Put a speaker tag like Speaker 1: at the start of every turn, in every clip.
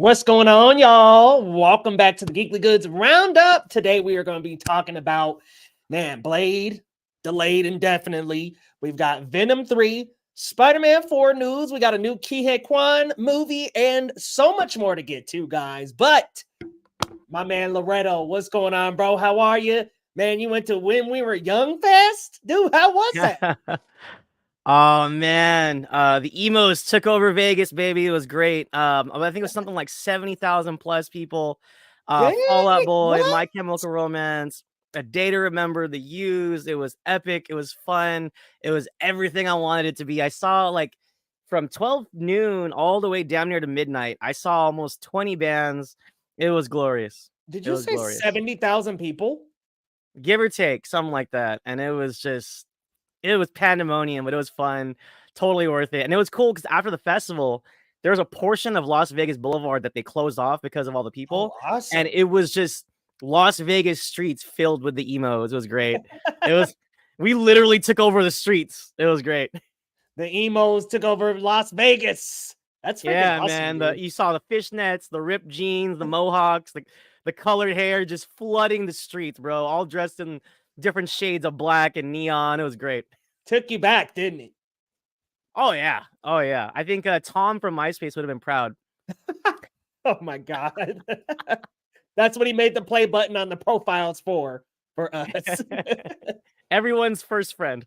Speaker 1: What's going on, y'all? Welcome back to the Geekly Goods Roundup. Today we are going to be talking about, Blade, delayed indefinitely. We've got Venom 3, Spider-Man 4 news. We got a new Kihei Kwan movie and so much more to get to, guys. But my man Loretto, what's going on, bro? How are you? Man, you went to When We Were Young Fest? Dude, how was that?
Speaker 2: Oh man, the emos took over Vegas, baby. It was great. I think it was something like 70,000 plus people.
Speaker 1: Dang,
Speaker 2: Fall Out Boy,
Speaker 1: what?
Speaker 2: My Chemical Romance, A Day to Remember, The Used. It was epic. It was fun. It was everything I wanted it to be. I saw like from 12 noon all the way down near to midnight. I saw almost 20 bands. It was glorious.
Speaker 1: Did
Speaker 2: It
Speaker 1: you
Speaker 2: was
Speaker 1: say
Speaker 2: glorious.
Speaker 1: 70,000 people?
Speaker 2: Give or take, something like that. And it was pandemonium, but it was fun, totally worth it. And it was cool because after the festival, there was a portion of Las Vegas Boulevard that they closed off because of all the
Speaker 1: Oh,
Speaker 2: people,
Speaker 1: awesome.
Speaker 2: and it was just Las Vegas streets filled with the emos. It was great. We literally took over the streets. It was great.
Speaker 1: The emos took over Las Vegas. That's freaking
Speaker 2: Yeah,
Speaker 1: awesome,
Speaker 2: man.
Speaker 1: dude.
Speaker 2: You saw the fishnets, the ripped jeans, the mohawks, the colored hair just flooding the streets, bro. All dressed in different shades of black and neon. It was great.
Speaker 1: Took you back, didn't it?
Speaker 2: Oh yeah. Oh yeah. I think Tom from MySpace would have been proud.
Speaker 1: Oh my god. That's what he made the play button on the profiles for us.
Speaker 2: Everyone's first friend.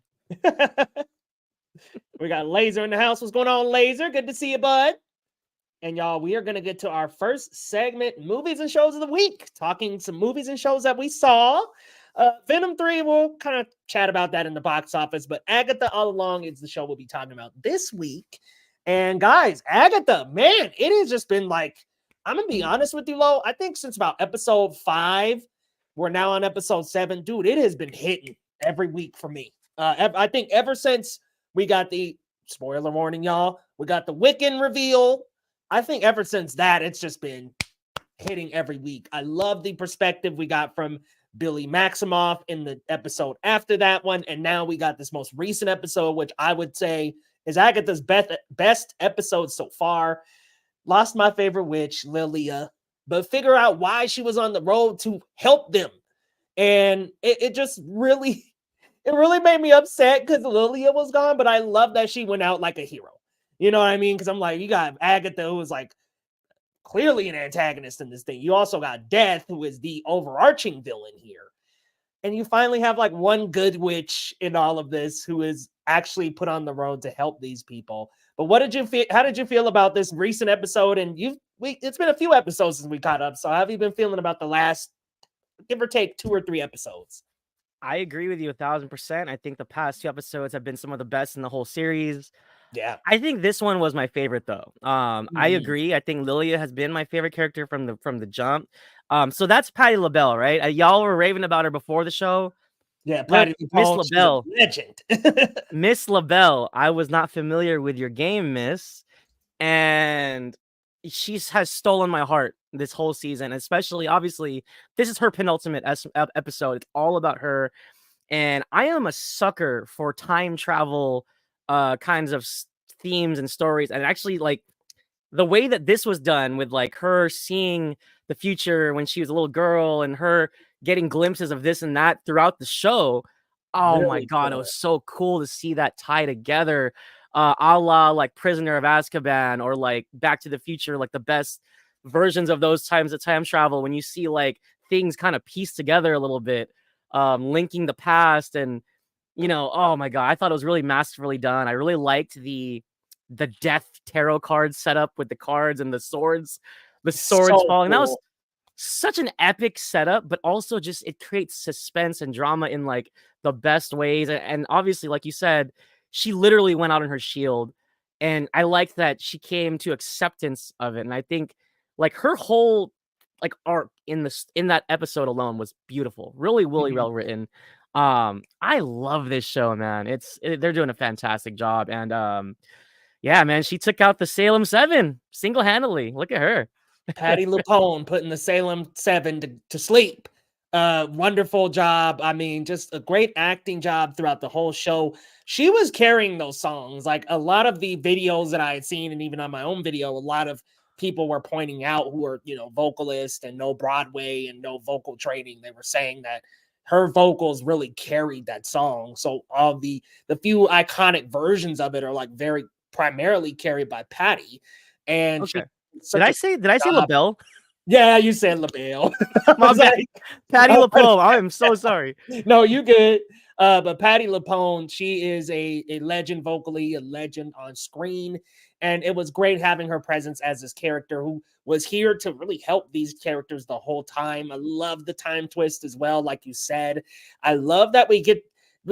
Speaker 1: We got Laser in the house. What's going on, Laser? Good to see you, bud. And y'all, we are going to get to our first segment, movies and shows of the week, talking some movies and shows that we saw. Venom 3, we'll kind of chat about that in the box office, but Agatha All Along is the show we'll be talking about this week. And guys, Agatha, man, it has just been like, I'm going to be honest with you, Lo, I think since about episode 5, we're now on episode 7, dude, it has been hitting every week for me. I think ever since we got the, spoiler warning, y'all, we got the Wiccan reveal. I think ever since that, it's just been hitting every week. I love the perspective we got from Billy Maximoff in the episode after that one. And now we got this most recent episode, which I would say is Agatha's best episode so far. Lost my favorite witch, Lilia, but figure out why she was on the road to help them. And it just really, it really made me upset because Lilia was gone, but I love that she went out like a hero. You know what I mean? Because I'm like, you got Agatha, who was like clearly an antagonist in this thing. You also got Death, who is the overarching villain here. And you finally have like one good witch in all of this who is actually put on the road to help these people. But what did you feel? How did you feel about this recent episode? And it's been a few episodes since we caught up. So how have you been feeling about the last, give or take, 2 or 3 episodes?
Speaker 2: I agree with you 1,000%. I think the past 2 episodes have been some of the best in the whole series.
Speaker 1: Yeah.
Speaker 2: I think this one was my favorite though. I agree. I think Lilia has been my favorite character from the jump. So that's Patti LaBelle, right? Y'all were raving about her before the show.
Speaker 1: Yeah,
Speaker 2: Look,
Speaker 1: Patti
Speaker 2: Miss
Speaker 1: LaBelle, she's a
Speaker 2: LaBelle.
Speaker 1: legend.
Speaker 2: Miss LaBelle, I was not familiar with your game, Miss, and she has stolen my heart this whole season. Especially, obviously, this is her penultimate episode. It's all about her, and I am a sucker for time travel, kinds of themes and stories. And actually, like the way that this was done with like her seeing the future when she was a little girl and her getting glimpses of this and that throughout the show. Oh my
Speaker 1: Really
Speaker 2: god, it
Speaker 1: cool.
Speaker 2: was so cool to see that tie together. A la like Prisoner of Azkaban or like Back to the Future, like the best versions of those times of time travel when you see like things kind of piece together a little bit, linking the past. And oh my god, I thought it was really masterfully done. I really liked the death tarot card setup with the cards and the swords
Speaker 1: So
Speaker 2: falling. That was
Speaker 1: cool.
Speaker 2: such an epic setup, but also just it creates suspense and drama in like the best ways. And obviously, like you said, she literally went out on her shield, and I like that she came to acceptance of it. And I think like her whole like arc in that episode alone was beautiful, really well written. I love this show, man. They're doing a fantastic job. And yeah, man, she took out the Salem 7 single-handedly. Look at her.
Speaker 1: Patti LuPone putting the Salem 7 to sleep. Wonderful job. I mean, just a great acting job throughout the whole show. She was carrying those songs. Like a lot of the videos that I had seen, and even on my own video, a lot of people were pointing out who are, vocalists and no Broadway and no vocal training. They were saying that her vocals really carried that song. So all the few iconic versions of it are like very primarily carried by Patty. And
Speaker 2: Okay.
Speaker 1: she
Speaker 2: Did I say LaBelle?
Speaker 1: Yeah, you said LaBelle.
Speaker 2: My bad. Patty LaPone. I am so sorry.
Speaker 1: No, you good. But Patty LaPone, she is a legend vocally, a legend on screen. And it was great having her presence as this character who was here to really help these characters the whole time. I love the time twist as well, like you said. I love that we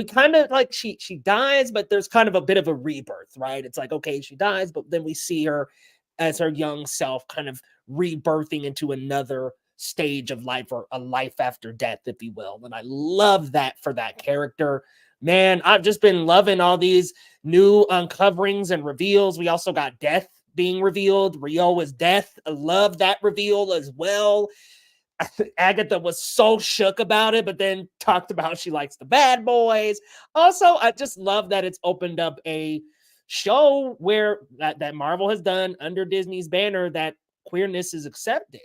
Speaker 1: kind of like she dies, but there's kind of a bit of a rebirth, right? It's like, okay, she dies, but then we see her as her young self kind of rebirthing into another stage of life, or a life after death, if you will. And I love that for that character. Man, I've just been loving all these new uncoverings and reveals. We also got Death being revealed. Rio is Death. I love that reveal as well. Agatha was so shook about it, but then talked about she likes the bad boys. Also, I just love that it's opened up a show where that Marvel has done under Disney's banner, that queerness is accepted.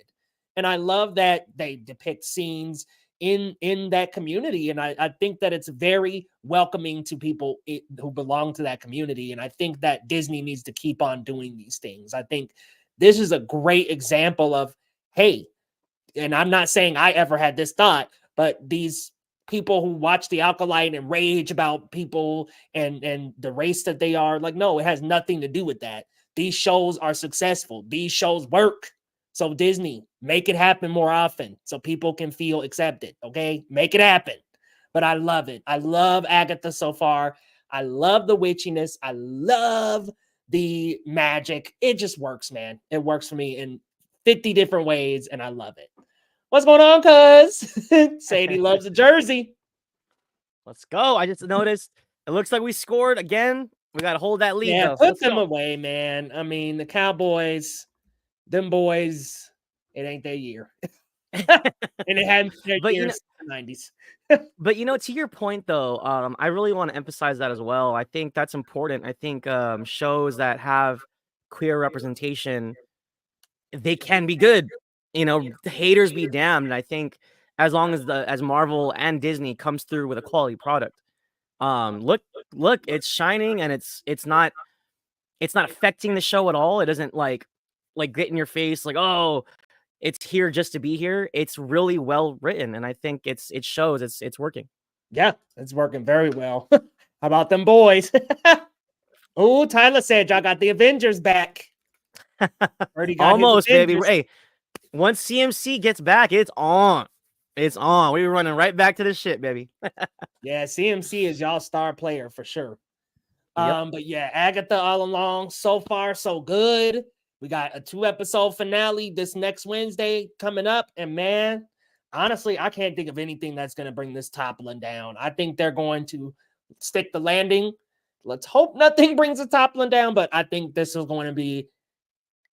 Speaker 1: And I love that they depict scenes in that community. And I think that it's very welcoming to people who belong to that community. And I think that Disney needs to keep on doing these things. I think this is a great example of, hey, and I'm not saying I ever had this thought, but these people who watch The Alkalite and rage about people and the race that they are, like, no, it has nothing to do with that. These shows are successful. These shows work. So Disney, make it happen more often so people can feel accepted, okay? Make it happen. But I love it. I love Agatha so far. I love the witchiness. I love the magic. It just works, man. It works for me in 50 different ways, and I love it. What's going on, cuz? Sadie loves a jersey.
Speaker 2: Let's go. I just noticed it looks like we scored again. We got to hold that lead,
Speaker 1: Yeah,
Speaker 2: though.
Speaker 1: put them away, man. I mean, the Cowboys, them boys, it ain't their year. And it hadn't been their year since the 90s.
Speaker 2: But to your point though, I really want to emphasize that as well. I think that's important. I think shows that have queer representation, they can be good. The haters be damned. And I think as long as Marvel and Disney comes through with a quality product, look, it's shining, and it's not affecting the show at all. It doesn't like get in your face like, oh, it's here just to be here. It's really well written, and I think it shows it's working.
Speaker 1: Yeah, it's working very well. How about them boys? Oh, Tyler said y'all got the Avengers back.
Speaker 2: Almost, baby. Hey, once CMC gets back, it's on. It's on. We're running right back to the shit, baby.
Speaker 1: Yeah, CMC is y'all star player for sure.
Speaker 2: Yep.
Speaker 1: But yeah, Agatha All Along, so far so good. We got a 2-episode finale this next Wednesday coming up. And man, honestly, I can't think of anything that's going to bring this toppling down. I think they're going to stick the landing. Let's hope nothing brings the toppling down, but I think this is going to be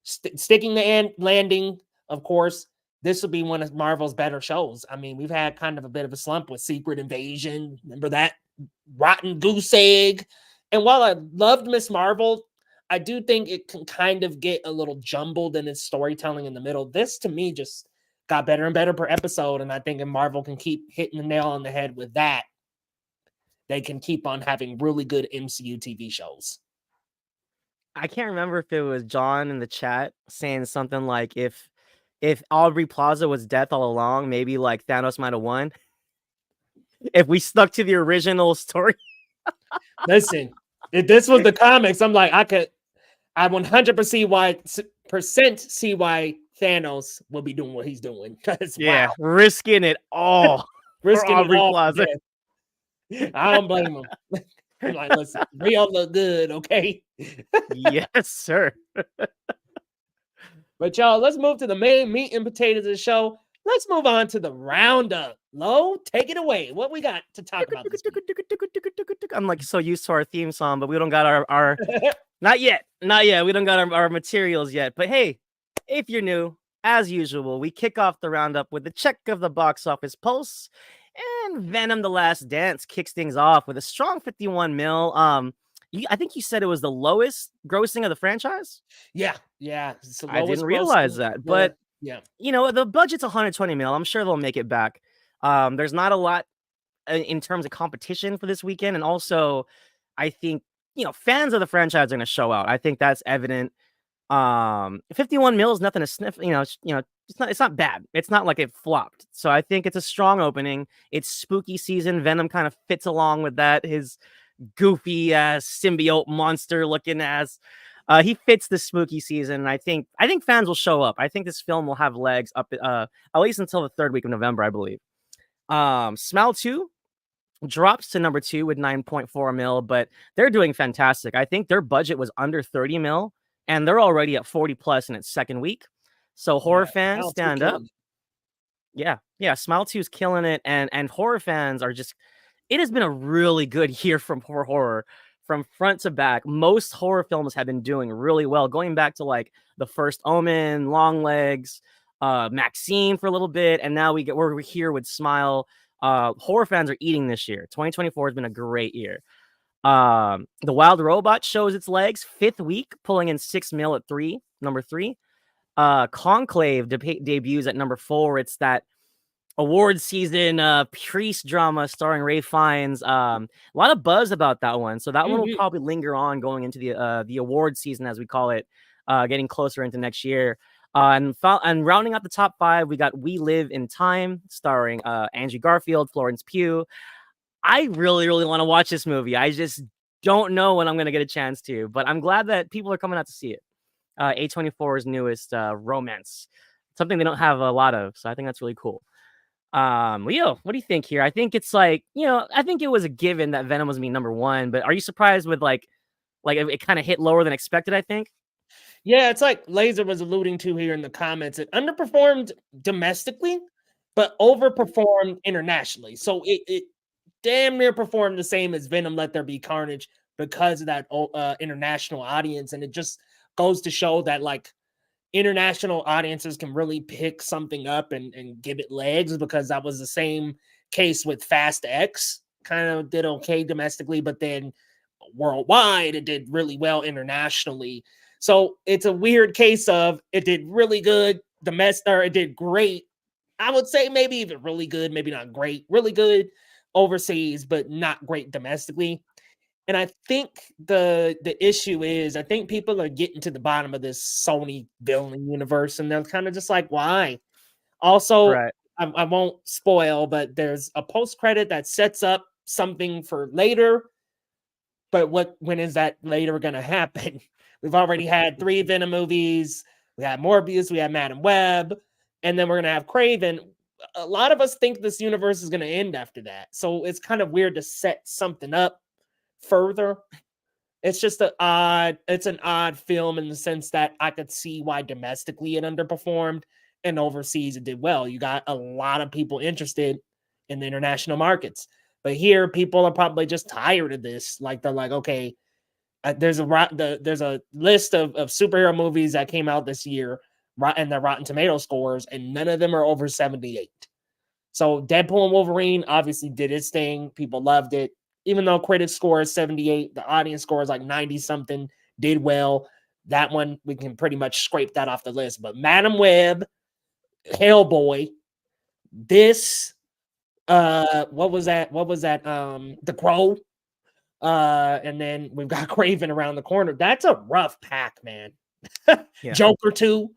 Speaker 1: sticking the landing. Of course, this will be one of Marvel's better shows. I mean, we've had kind of a bit of a slump with Secret Invasion. Remember that? Rotten Goose Egg. And while I loved Miss Marvel, I do think it can kind of get a little jumbled in its storytelling in the middle. This, to me, just got better and better per episode, and I think if Marvel can keep hitting the nail on the head with that, they can keep on having really good MCU TV shows.
Speaker 2: I can't remember if it was John in the chat saying something like, if Aubrey Plaza was death all along, maybe like Thanos might have won. If we stuck to the original story.
Speaker 1: Listen, if this was the comics, I'm like, I 100% see why Thanos will be doing what he's doing.
Speaker 2: Yeah, wow. Risking it all.
Speaker 1: Risking it all. Plaza. I don't blame him. I'm like, listen, we all look good, okay?
Speaker 2: Yes, sir.
Speaker 1: But y'all, let's move to the main meat and potatoes of the show. Let's move on to the roundup. Lo, take it away. What we got to talk about this week?
Speaker 2: I'm like so used to our theme song, but we don't got our not yet. We don't got our materials yet. But hey, if you're new, as usual, we kick off the roundup with the check of the box office pulse. And Venom: The Last Dance kicks things off with a strong 51 mil. I think you said it was the lowest grossing of the franchise.
Speaker 1: Yeah, it's the
Speaker 2: I didn't
Speaker 1: lowest
Speaker 2: realize
Speaker 1: grossing.
Speaker 2: that, but
Speaker 1: Yeah.
Speaker 2: the budget's 120 mil. I'm sure they'll make it back. There's not a lot in terms of competition for this weekend, and also, I think fans of the franchise are going to show out. I think that's evident. 51 mil is nothing to sniff. It's not bad. It's not like it flopped. So I think it's a strong opening. It's spooky season. Venom kind of fits along with that. His goofy symbiote monster looking ass. He fits the spooky season, and I think fans will show up. I think this film will have legs up at least until the third week of November, I believe. Smile 2 drops to number 2 with 9.4 mil, but they're doing fantastic. I think their budget was under 30 mil, and they're already at 40 plus in its second week. So horror fans, stand up. Yeah, Smile 2 is killing it, and horror fans are just. It has been a really good year for horror from front to back. Most horror films have been doing really well, going back to like The First Omen, Longlegs, Maxine for a little bit, and now we're here with Smile. Horror fans are eating this year. 2024 has been a great year. The Wild Robot shows its legs, 5th week, pulling in 6 mil at number 3. Conclave debuts at number 4. It's that award season priest drama starring Ray Fiennes. A lot of buzz about that one, so that one will probably linger on going into the award season, as we call it, getting closer into next year. And rounding out the top 5, we got We Live in Time, starring Andrew Garfield, Florence Pugh. I really, really want to watch this movie. I just don't know when I'm going to get a chance to, but I'm glad that people are coming out to see it. A24's newest romance, something they don't have a lot of, so I think that's really cool. Leo, what do you think here? I think it's like, I think it was a given that Venom was number 1, but are you surprised with like it kind of hit lower than expected, I think?
Speaker 1: Yeah, it's like Laser was alluding to here in the comments. It underperformed domestically, but overperformed internationally. So it damn near performed the same as Venom Let There Be Carnage because of that international audience. And it just goes to show that like international audiences can really pick something up and give it legs, because that was the same case with Fast X. Kind of did okay domestically, but then worldwide it did really well internationally. So it's a weird case of it did really good it did great. I would say maybe even really good, maybe not great, really good overseas, but not great domestically. And I think the issue is, I think people are getting to the bottom of this Sony villain universe, and they're kind of just like, why? Also,
Speaker 2: Right.
Speaker 1: I won't spoil, but there's a post credit that sets up something for later. But when is that later going to happen? We've already had 3 Venom movies. We had Morbius, we had Madam Web, and then we're going to have Craven. A lot of us think this universe is going to end after that. So it's kind of weird to set something up further. It's just an odd film in the sense that I could see why domestically it underperformed and overseas it did well. You got a lot of people interested in the international markets. But here, people are probably just tired of this. Like, they're like, okay, there's a list of superhero movies that came out this year, and their Rotten Tomato scores, and none of them are over 78. So Deadpool and Wolverine obviously did its thing. People loved it. Even though critics score is 78, the audience score is like 90 something, did well. That one, we can pretty much scrape that off the list. But Madam Web, Hellboy, this, what was that? The Crow. And then we've got Craven around the corner. That's a rough pack, man.
Speaker 2: Yeah.
Speaker 1: Joker 2.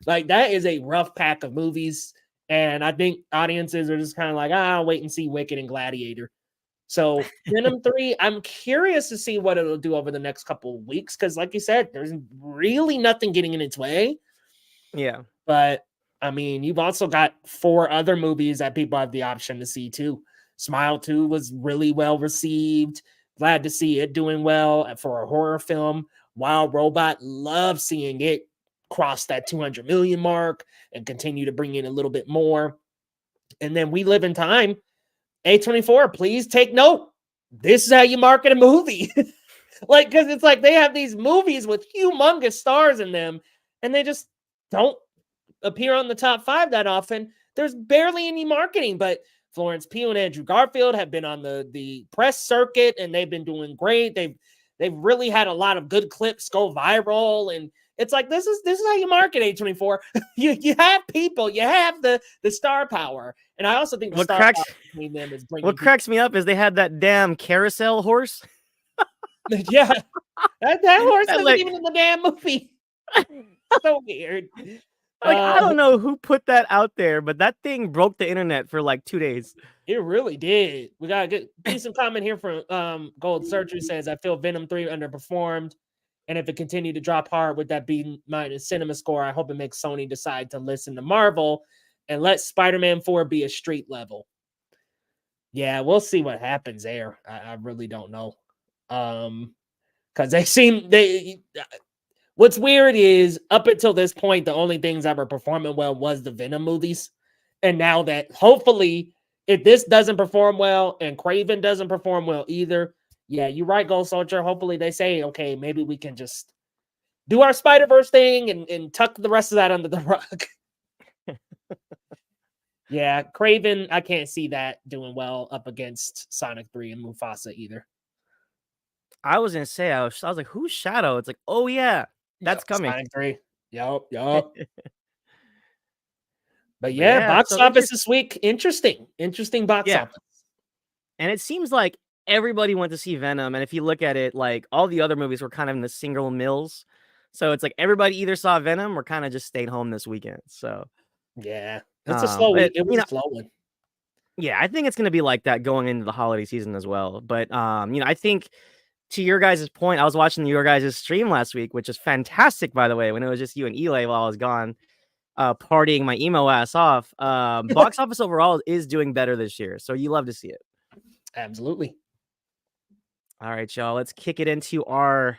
Speaker 1: Like, that is a rough pack of movies. And I think audiences are just kind of like, I'll wait and see Wicked and Gladiator. So Venom 3, I'm curious to see what it'll do over the next couple of weeks. Because like you said, there's really nothing getting in its way.
Speaker 2: Yeah.
Speaker 1: But I mean, you've also got 4 other movies that people have the option to see too. Smile 2 was really well received. Glad to see it doing well for a horror film. Wild Robot, love seeing it cross that 200 million mark and continue to bring in a little bit more. And then We Live in Time. A24, please take note. This is how you market a movie. Like, because it's like they have these movies with humongous stars in them, and they just don't appear on the top 5 that often. There's barely any marketing, but Florence Pugh and Andrew Garfield have been on the press circuit, and they've been doing great. They've They've really had a lot of good clips go viral, and it's like this is how you market A24. you have people, you have the star power, and I also think the star power between them is bringing.
Speaker 2: What cracks me up is they had that damn carousel horse.
Speaker 1: Yeah, that horse isn't
Speaker 2: like,
Speaker 1: even in the damn movie. So weird.
Speaker 2: Like, I don't know who put that out there, but that thing broke the internet for like 2 days.
Speaker 1: It really did. We got a good decent comment here from Gold Searcher says, I feel Venom 3 underperformed. And if it continued to drop hard with that B- cinema score, I hope it makes Sony decide to listen to Marvel and let Spider-Man 4 be a street level. Yeah, we'll see what happens there. I really don't know. Because what's weird is up until this point, the only things that were performing well was the Venom movies. And now that hopefully, if this doesn't perform well and Craven doesn't perform well either, yeah, you're right, Gold Soldier. Hopefully they say, okay, maybe we can just do our Spider-Verse thing and tuck the rest of that under the rug. Yeah, Craven, I can't see that doing well up against Sonic 3 and Mufasa either.
Speaker 2: I was gonna say, I was like, who's Shadow? It's like, oh yeah, that's coming.
Speaker 1: Sonic 3. Yup. But yeah, box
Speaker 2: so
Speaker 1: office this week, interesting box office.
Speaker 2: And it seems like everybody went to see Venom, and if you look at it, like all the other movies were kind of in the single mills. So it's like everybody either saw Venom or kind of just stayed home this weekend. So
Speaker 1: yeah, it's a slow week. It was a slow one.
Speaker 2: Yeah, I think it's gonna be like that going into the holiday season as well. But I think to your guys' point, I was watching your guys' stream last week, which is fantastic, by the way, when it was just you and Eli while I was gone. Partying my emo ass off. Box office overall is doing better this year, so you love to see it.
Speaker 1: Absolutely.
Speaker 2: All right, y'all, let's kick it into our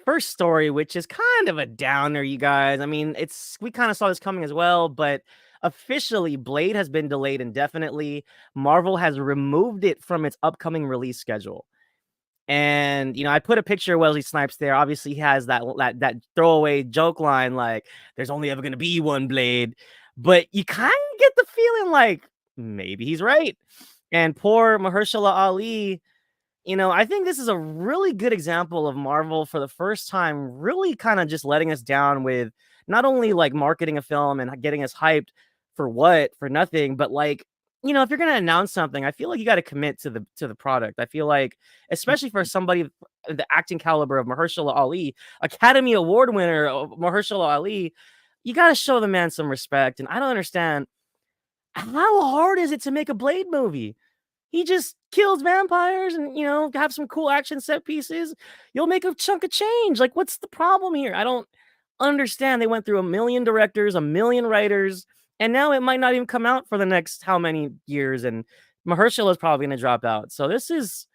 Speaker 2: first story, which is kind of a downer, you guys. I mean, we kind of saw this coming as well, but officially Blade has been delayed indefinitely. Marvel has removed it from its upcoming release schedule. And I put a picture of Wesley Snipes there. Obviously, he has that throwaway joke line like, "There's only ever going to be one Blade," but you kind of get the feeling like maybe he's right. And poor Mahershala Ali, I think this is a really good example of Marvel for the first time, really kind of just letting us down with not only like marketing a film and getting us hyped for nothing, but like, if you're going to announce something, I feel like you got to commit to the product. I feel like, especially for somebody the acting caliber of Mahershala Ali, Academy Award winner Mahershala Ali, you got to show the man some respect. And I don't understand, how hard is it to make a Blade movie? He just kills vampires and, have some cool action set pieces. You'll make a chunk of change. Like, what's the problem here? I don't understand. They went through a million directors, a million writers, and now it might not even come out for the next how many years. And Mahershala is probably going to drop out. So this is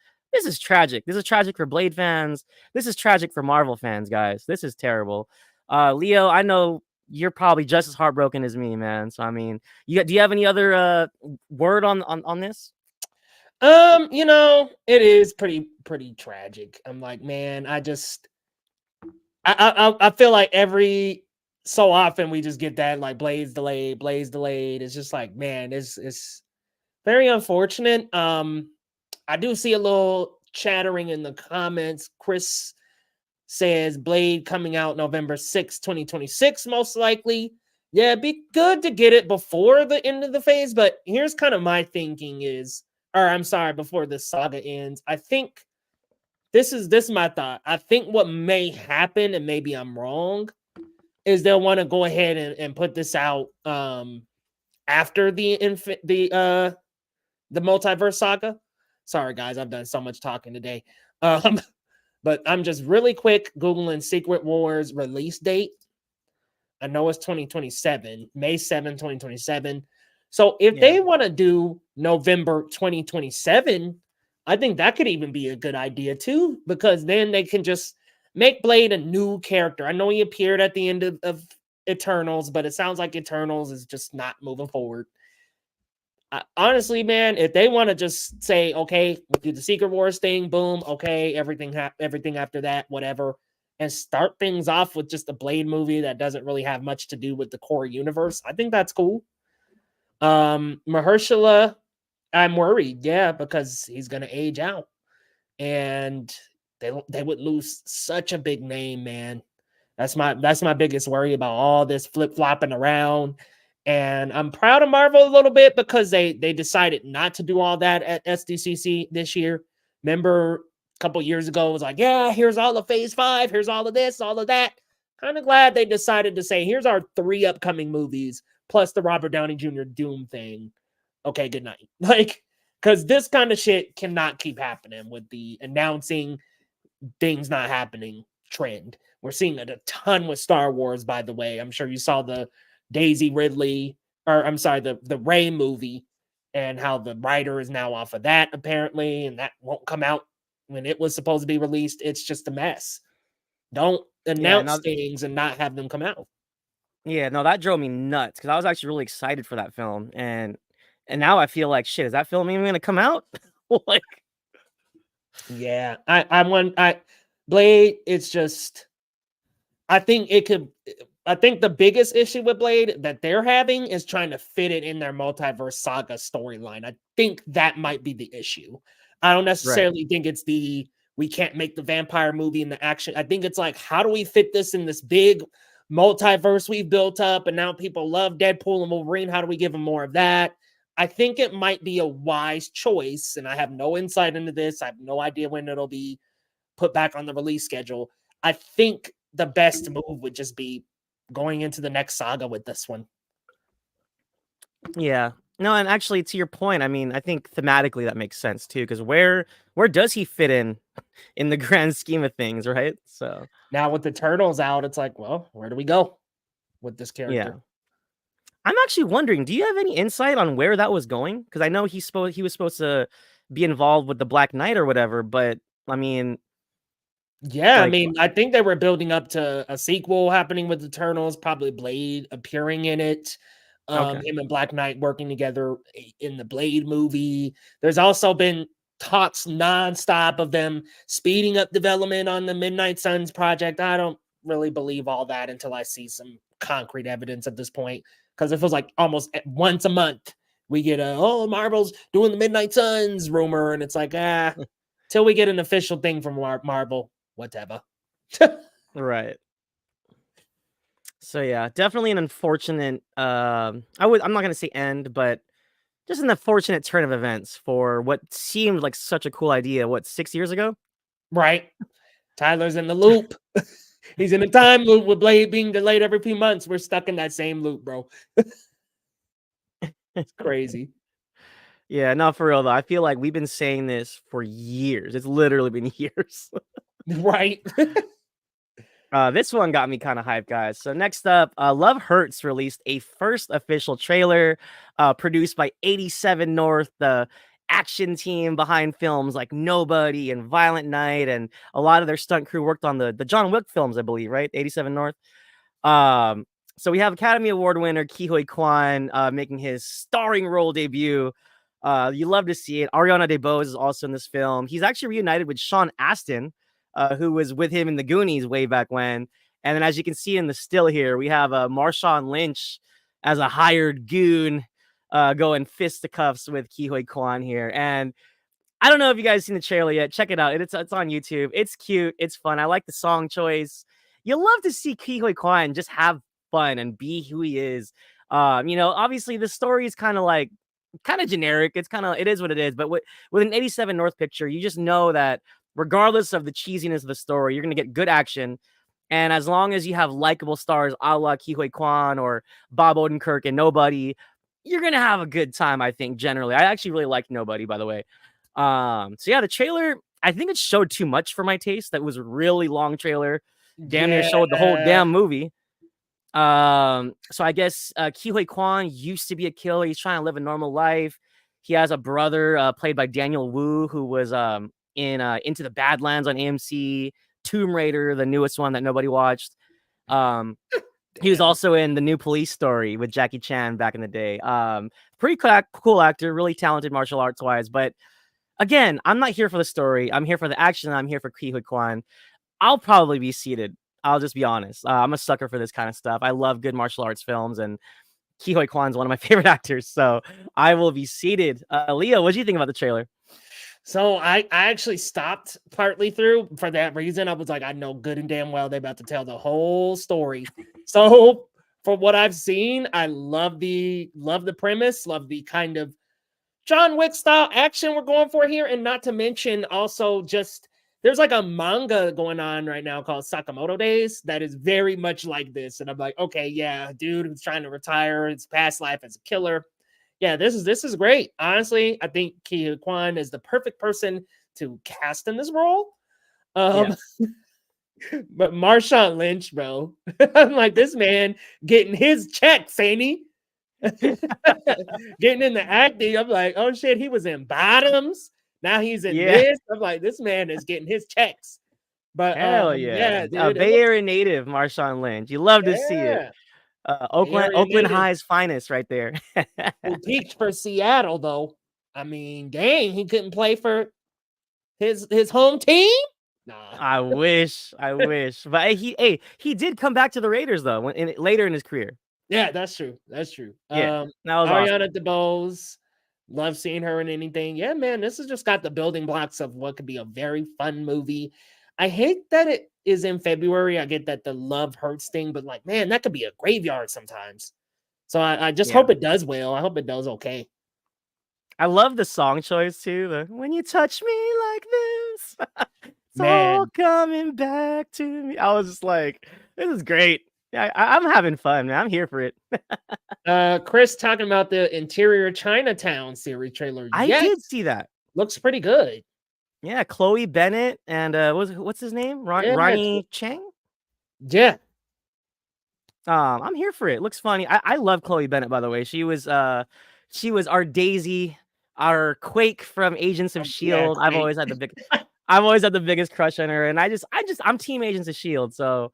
Speaker 2: tragic. This is tragic for Blade fans. This is tragic for Marvel fans, guys. This is terrible. Leo, I know you're probably just as heartbroken as me, man. So I mean, do you have any other word on this?
Speaker 1: It is pretty tragic. I'm like, man, I feel like every so often we just get that like Blaze delayed. It's just like, man, it's very unfortunate. I do see a little chattering in the comments. Chris says Blade coming out November 6th, 2026, most likely. Yeah, it'd be good to get it before the end of the phase, but here's kind of my thinking before this saga ends. I think this is my thought. I think what may happen, and maybe I'm wrong, is they'll want to go ahead and put this out after the multiverse saga. Sorry guys, I've done so much talking today. But I'm just really quick Googling Secret Wars release date. I know it's 2027, May 7, 2027. So if they want to do November 2027, I think that could even be a good idea too, because then they can just make Blade a new character. I know he appeared at the end of Eternals, but it sounds like Eternals is just not moving forward. Honestly, man, if they want to just say, okay, we'll do the Secret Wars thing, boom, okay, everything after that, whatever, and start things off with just a Blade movie that doesn't really have much to do with the core universe, I think that's cool. Mahershala, I'm worried, because he's gonna age out, and they would lose such a big name, man. That's my biggest worry about all this flip-flopping around. And I'm proud of Marvel a little bit because they decided not to do all that at SDCC this year. Remember a couple years ago, it was like, yeah, here's all of Phase 5, here's all of this, all of that. Kind of glad they decided to say, here's our 3 upcoming movies, plus the Robert Downey Jr. Doom thing. Okay, good night. Like, because this kind of shit cannot keep happening with the announcing things not happening trend. We're seeing it a ton with Star Wars, by the way. I'm sure you saw the Daisy Ridley, or I'm sorry, the Rey movie, and how the writer is now off of that, apparently, and that won't come out when it was supposed to be released. It's just a mess. Don't
Speaker 2: Yeah,
Speaker 1: announce
Speaker 2: no,
Speaker 1: things and not have them come out.
Speaker 2: yeah, no, that drove me nuts because I was actually really excited for that film, and now I feel like shit. Is that film even gonna come out? Like,
Speaker 1: Yeah, I Blade. It's just I think it could. I think the biggest issue with Blade that they're having is trying to fit it in their multiverse saga storyline. I think that might be the issue. I don't
Speaker 2: right.
Speaker 1: necessarily think it's we can't make the vampire movie in the action. I think it's like, how do we fit this in this big multiverse we've built up? And now people love Deadpool and Wolverine. How do we give them more of that? I think it might be a wise choice. And I have no insight into this. I have no idea when it'll be put back on the release schedule. I think the best move would just be going into the next saga with this one.
Speaker 2: Yeah. No, and actually, to your point, I mean, I think thematically that makes sense too, because where does he fit in the grand scheme of things, right? So
Speaker 1: Now with the turtles out, it's like, well, where do we go with this
Speaker 2: yeah.
Speaker 1: character?
Speaker 2: I'm actually wondering, do you have any insight on where that was going? Because I know he was supposed to be involved with the Black Knight or whatever, but I mean,
Speaker 1: Yeah, I
Speaker 2: like,
Speaker 1: mean, I think they were building up to a sequel happening with the Turtles, probably Blade appearing in it.
Speaker 2: okay,
Speaker 1: Him and Black Knight working together in the Blade movie. There's also been talks nonstop of them speeding up development on the Midnight Suns project. I don't really believe all that until I see some concrete evidence at this point, because it feels like almost once a month we get Marvel's doing the Midnight Suns rumor, and it's like, till we get an official thing from Marvel, whatever.
Speaker 2: right. So yeah, definitely an unfortunate. I'm not gonna say end, but just an unfortunate turn of events for what seemed like such a cool idea. What, 6 years ago?
Speaker 1: Right. Tyler's in the loop. He's in a time loop with Blade being delayed every few months. We're stuck in that same loop, bro. It's crazy.
Speaker 2: Yeah, not for real though. I feel like we've been saying this for years. It's literally been years.
Speaker 1: Right.
Speaker 2: This one got me kind of hyped, guys. So next up, Love Hurts released a first official trailer, produced by 87 North, the action team behind films like Nobody and Violent Night, and a lot of their stunt crew worked on the John Wick films, I believe, right? 87 North. Um, so we have Academy Award winner Ke Huy Quan making his starring role debut. You love to see it. Ariana DeBose is also in this film. He's actually reunited with Sean Astin, who was with him in the Goonies way back when. And then, as you can see in the still here, we have Marshawn Lynch as a hired goon going fisticuffs with Ke Huy Quan here. And I don't know if you guys seen the trailer yet. Check it out. It's on YouTube. It's cute. It's fun. I like the song choice. You love to see Ke Huy Quan just have fun and be who he is. Obviously the story is kind of generic. It is what it is. But with an 87 North picture, you just know that regardless of the cheesiness of the story, you're going to get good action. And as long as you have likable stars a la Ke Huy Quan or Bob Odenkirk and Nobody, you're going to have a good time, I think, generally. I actually really like Nobody, by the way. So yeah, the trailer, I think it showed too much for my taste. That was a really long trailer. Damn near showed the whole damn movie. So I guess Ke Huy Quan used to be a killer. He's trying to live a normal life. He has a brother played by Daniel Wu, who was in Into the Badlands on AMC, Tomb Raider, the newest one that nobody watched. He was also in The New Police Story with Jackie Chan back in the day. Pretty cool actor, really talented martial arts wise. But again, I'm not here for the story. I'm here for the action. I'm here for Ke Huy Quan. I'll probably be seated. I'll just be honest. I'm a sucker for this kind of stuff. I love good martial arts films, and Ke Huy Quan's one of my favorite actors. So I will be seated. Leo, what do you think about the trailer?
Speaker 1: So I actually stopped partly through for that reason. I was like, I know good and damn well they're about to tell the whole story. So from what I've seen, I love the premise, love the kind of John Wick style action we're going for here, and not to mention also just there's like a manga going on right now called Sakamoto Days that is very much like this, and I'm like, okay, yeah, dude who's trying to retire his past life as a killer. Yeah, this is great. Honestly, I think Ki Kwan is the perfect person to cast in this role.
Speaker 2: Yeah.
Speaker 1: Um, but Marshawn Lynch, bro, I'm like this man getting his checks, ain't he? Getting into acting, I'm like, oh shit, he was in Bottoms. Now he's in
Speaker 2: Yeah.
Speaker 1: this. I'm like, this man is getting his checks. But
Speaker 2: Hell
Speaker 1: yeah,
Speaker 2: yeah.
Speaker 1: dude, it
Speaker 2: Bay
Speaker 1: looks
Speaker 2: Area native Marshawn Lynch. You love to see it.
Speaker 1: yeah. Bay
Speaker 2: Oakland
Speaker 1: Area
Speaker 2: Oakland
Speaker 1: native
Speaker 2: High's finest right there.
Speaker 1: who peaked for Seattle though. I mean, dang, he couldn't play for his home team. Nah.
Speaker 2: I wish. But he did come back to the Raiders though later in his career.
Speaker 1: Yeah, that's true. That's true.
Speaker 2: Yeah. That was awesome.
Speaker 1: Ariana DeBose, love seeing her in anything. Yeah, man, this has just got the building blocks of what could be a very fun movie. I hate that it is in February. I get that the love hurts thing, but like, man, that could be a graveyard sometimes. So I just
Speaker 2: Yeah.
Speaker 1: hope it does well. I hope it does okay.
Speaker 2: I love the song choice too. The when you touch me like this, it's all
Speaker 1: Man,
Speaker 2: coming back to me. I was just like, this is great. Yeah, I'm having fun, man. I'm here for it.
Speaker 1: Chris talking about the Interior Chinatown series trailer.
Speaker 2: I did
Speaker 1: Yes,
Speaker 2: see that.
Speaker 1: looks pretty good.
Speaker 2: Yeah, Chloe Bennett and what's his name?
Speaker 1: Yeah,
Speaker 2: Ronnie Chang.
Speaker 1: yeah,
Speaker 2: I'm here for it. Looks funny. I love Chloe Bennett, by the way. She was our Daisy, our Quake from Agents of
Speaker 1: yeah.
Speaker 2: Shield. I've always had the biggest crush on her, and I'm Team Agents of Shield. So,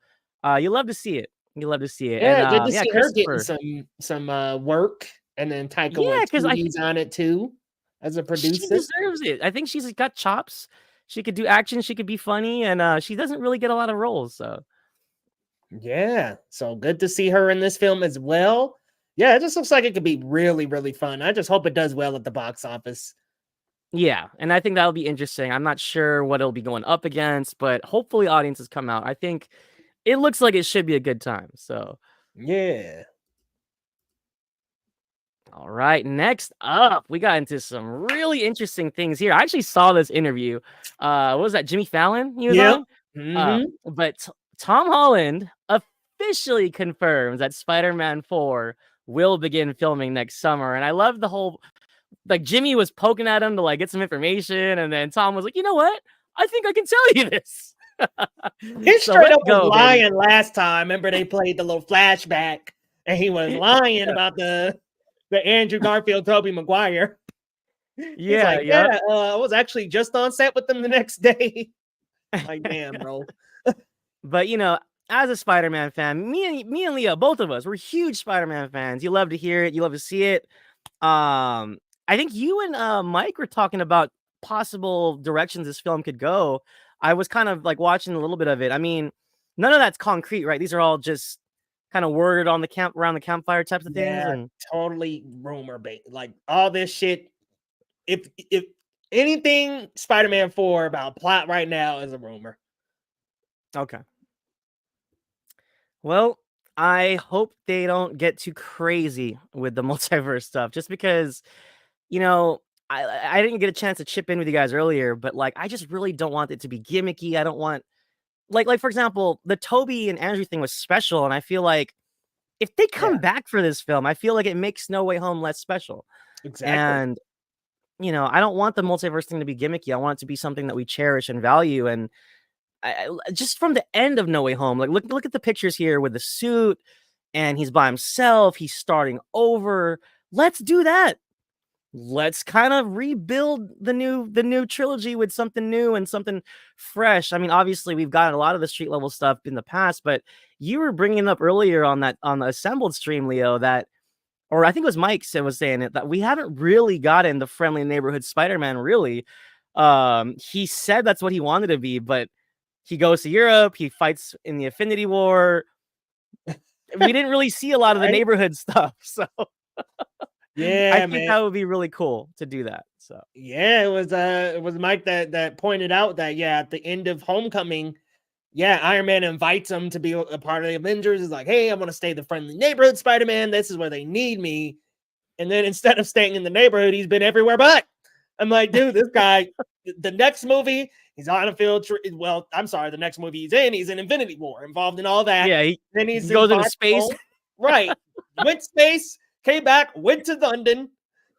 Speaker 2: you love to see it. You love to see it, and
Speaker 1: Yeah, good to
Speaker 2: yeah,
Speaker 1: see her getting
Speaker 2: Christopher.
Speaker 1: some work, and then Taika
Speaker 2: Yeah, because
Speaker 1: Waititi's on it too as a
Speaker 2: she
Speaker 1: producer.
Speaker 2: deserves it. I think she's got chops. She could do action. She could be funny, and she doesn't really get a lot of roles. So.
Speaker 1: Yeah, so good to see her in this film as well. Yeah, it just looks like it could be really, really fun. I just hope it does well at the box office.
Speaker 2: Yeah, and I think that'll be interesting. I'm not sure what it'll be going up against, but hopefully audiences come out. I think it looks like it should be a good time. So,
Speaker 1: Yeah.
Speaker 2: all right, next up, we got into some really interesting things here. I actually saw this interview. What was that? Jimmy Fallon he was
Speaker 1: Yep.
Speaker 2: on?
Speaker 1: Hmm.
Speaker 2: Tom Holland officially confirms that Spider-Man 4 will begin filming next summer. And I love the whole like Jimmy was poking at him to like get some information, and then Tom was like, "You know what? I think I can tell you this."
Speaker 1: He
Speaker 2: So
Speaker 1: straight
Speaker 2: let's
Speaker 1: up was
Speaker 2: go, baby.
Speaker 1: lying last time. Remember they played the little flashback, and he was lying about the Andrew Garfield, Tobey Maguire. He's
Speaker 2: Yeah,
Speaker 1: like,
Speaker 2: yep.
Speaker 1: yeah, I was actually just on set with them the next day. Like, damn, bro.
Speaker 2: But as a Spider-Man fan, me and Leo, both of us, we're huge Spider-Man fans. You love to hear it, you love to see it. I think you and Mike were talking about possible directions this film could go. I was kind of like watching a little bit of it. I mean, none of that's concrete, right? These are all just kind of word on the around the campfire types of things.
Speaker 1: Yeah,
Speaker 2: And
Speaker 1: totally rumor bait. Like all this shit. If anything Spider-Man 4 about plot right now is a rumor.
Speaker 2: okay. Well, I hope they don't get too crazy with the multiverse stuff, just because, you know, I didn't get a chance to chip in with you guys earlier, but like I just really don't want it to be gimmicky. I don't want like for example, the Toby and Andrew thing was special, and I feel like if they
Speaker 1: Yeah,
Speaker 2: come back for this film, I feel like it makes No Way Home less special.
Speaker 1: exactly.
Speaker 2: And I don't want the multiverse thing to be gimmicky. I want it to be something that we cherish and value. And just from the end of No Way Home, like look at the pictures here with the suit, and he's by himself. He's starting over. Let's do that. Let's kind of rebuild the new trilogy with something new and something fresh. I mean, obviously we've gotten a lot of the street level stuff in the past, but you were bringing up earlier on the assembled stream, Leo, that, or I think it was Mike was saying it, that we haven't really gotten the friendly neighborhood Spider-Man really. He said that's what he wanted to be, but he goes to Europe, he fights in the Infinity War. We didn't really see a lot of the
Speaker 1: Right?
Speaker 2: neighborhood stuff. So
Speaker 1: Yeah,
Speaker 2: I think
Speaker 1: man.
Speaker 2: that would be really cool to do that. So
Speaker 1: Yeah, it was Mike that pointed out that at the end of Homecoming, Iron Man invites him to be a part of the Avengers. Is like, hey, I want to stay the friendly neighborhood Spider-Man. This is where they need me. And then instead of staying in the neighborhood, he's been everywhere but. I'm like, dude, this guy, the next movie, he's on a field trip. Well, I'm sorry, the next movie he's in Infinity War, involved in all that.
Speaker 2: yeah,
Speaker 1: Then
Speaker 2: he
Speaker 1: he's in
Speaker 2: goes into
Speaker 1: Far From
Speaker 2: space.
Speaker 1: Home. Right. Went space, came back, went to London,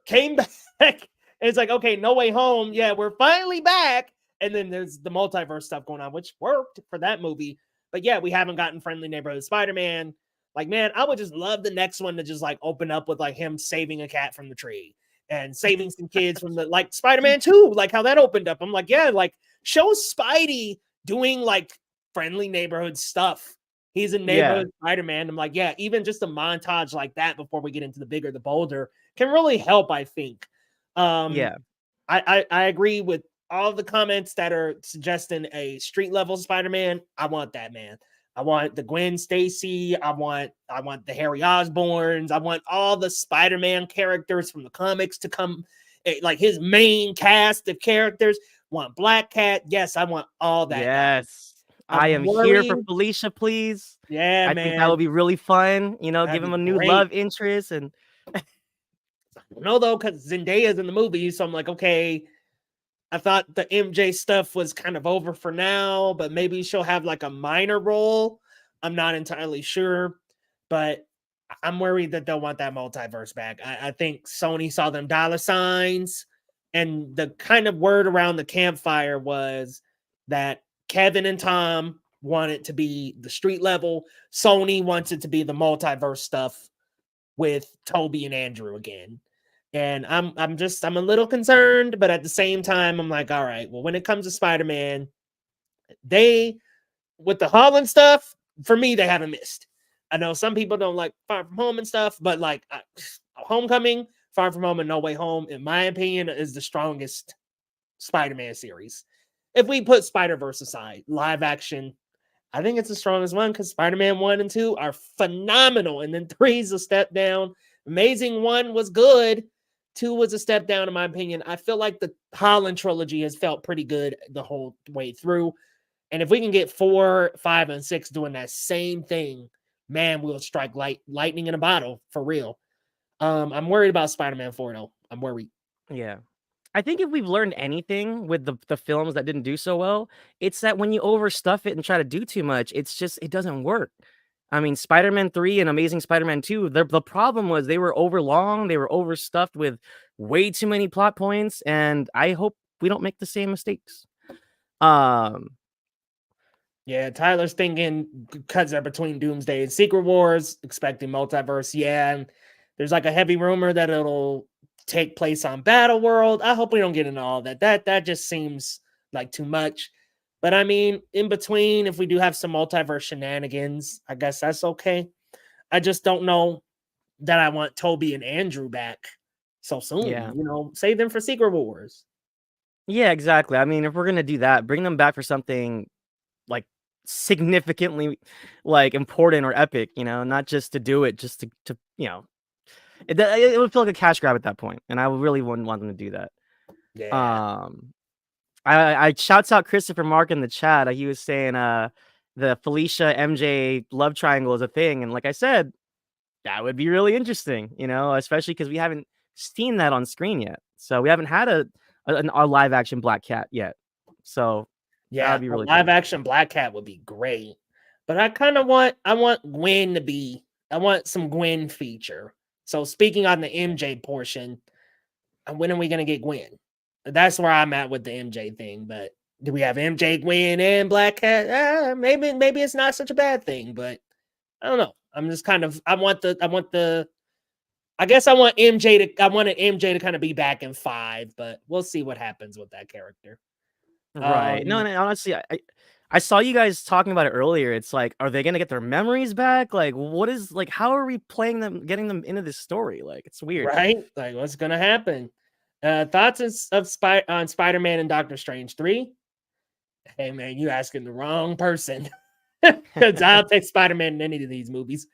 Speaker 1: came back. And it's like, okay, No Way Home. Yeah, we're finally back. And then there's the multiverse stuff going on, which worked for that movie. But yeah, we haven't gotten Friendly Neighborhood Spider-Man. Like, man, I would just love the next one to just like open up with like him saving a cat from the tree and saving some kids from the like Spider-Man 2, like how that opened up. I'm like, yeah, like show Spidey doing like friendly neighborhood stuff. He's a neighborhood Spider-Man. I'm like, yeah, even just a montage like that before we get into the bigger, the bolder can really help, I think.
Speaker 2: Yeah.
Speaker 1: I agree with all the comments that are suggesting a street level Spider-Man. I want that, man. I want the Gwen Stacy. I want the Harry Osborns. I want all the Spider-Man characters from the comics to come, like his main cast of characters. Want Black Cat. Yes, I want all that.
Speaker 2: Yes. I am here for Felicia, please.
Speaker 1: Yeah,
Speaker 2: I
Speaker 1: man.
Speaker 2: think that would be really fun. You know,
Speaker 1: That'd
Speaker 2: give him
Speaker 1: be
Speaker 2: a new
Speaker 1: great.
Speaker 2: love interest. And
Speaker 1: no, though, because Zendaya's in the movie, so I'm like, okay. I thought the MJ stuff was kind of over for now, but maybe she'll have like a minor role. I'm not entirely sure, but I'm worried that they'll want that multiverse back. I think Sony saw them dollar signs, and the kind of word around the campfire was that Kevin and Tom want it to be the street level. Sony wants it to be the multiverse stuff with Toby and Andrew again. And I'm a little concerned, but at the same time, I'm like, all right, well, when it comes to Spider-Man, they with the Holland stuff, for me, they haven't missed. I know some people don't like Far From Home and stuff, but like Homecoming, Far From Home, and No Way Home, in my opinion, is the strongest Spider-Man series. If we put Spider-Verse aside, live action, I think it's the strongest one because Spider-Man 1 and 2 are phenomenal. And then 3 is a step down. Amazing 1 was good. 2 was a step down, in my opinion. I feel like the Holland trilogy has felt pretty good the whole way through. And if we can get 4, 5, and 6 doing that same thing, man, we'll strike lightning in a bottle for real. I'm worried about Spider-Man 4, though. I'm worried.
Speaker 2: Yeah. I think if we've learned anything with the films that didn't do so well, it's that when you overstuff it and try to do too much, it doesn't work. I mean, Spider-Man 3 and Amazing Spider-Man 2, the problem was they were overlong, they were overstuffed with way too many plot points, and I hope we don't make the same mistakes.
Speaker 1: Yeah, Tyler's thinking cuts are between Doomsday and Secret Wars, expecting multiverse. Yeah, and there's like a heavy rumor that it'll take place on Battle World. I hope we don't get into all that. That just seems like too much. But I mean, in between, if we do have some multiverse shenanigans, I guess that's okay. I just don't know that I want Toby and Andrew back so soon.
Speaker 2: Yeah.
Speaker 1: You know, save them for Secret Wars.
Speaker 2: Yeah, exactly. I mean, if we're gonna do that, bring them back for something like significantly like important or epic, you know, not just to do it just to you know, it would feel like a cash grab at that point, and I really wouldn't want them to do that.
Speaker 1: Yeah.
Speaker 2: I shouts out Christopher Mark in the chat. He was saying the Felicia MJ love triangle is a thing, and like I said, that would be really interesting, you know, especially because we haven't seen that on screen yet. So we haven't had a live action Black Cat yet. So
Speaker 1: yeah,
Speaker 2: that would be really
Speaker 1: live
Speaker 2: cool.
Speaker 1: action Black Cat would be great. But I want Gwen to be, I want some Gwen feature. So speaking on the MJ portion, when are we gonna get Gwen? That's where I'm at with the MJ thing. But do we have MJ, Gwen, and Black Cat? Maybe it's not such a bad thing, but I don't know. I'm just kind of I want an MJ to kind of be back in 5, but we'll see what happens with that character.
Speaker 2: Right. No, and honestly, I saw you guys talking about it earlier. It's like, are they gonna get their memories back? Like, what is like, how are we playing them, getting them into this story? Like, it's weird,
Speaker 1: right? Like, what's gonna happen? Thoughts on Spider-Man and Doctor Strange 3? Hey man, you asking the wrong person. Because I'll take Spider-Man in any of these movies.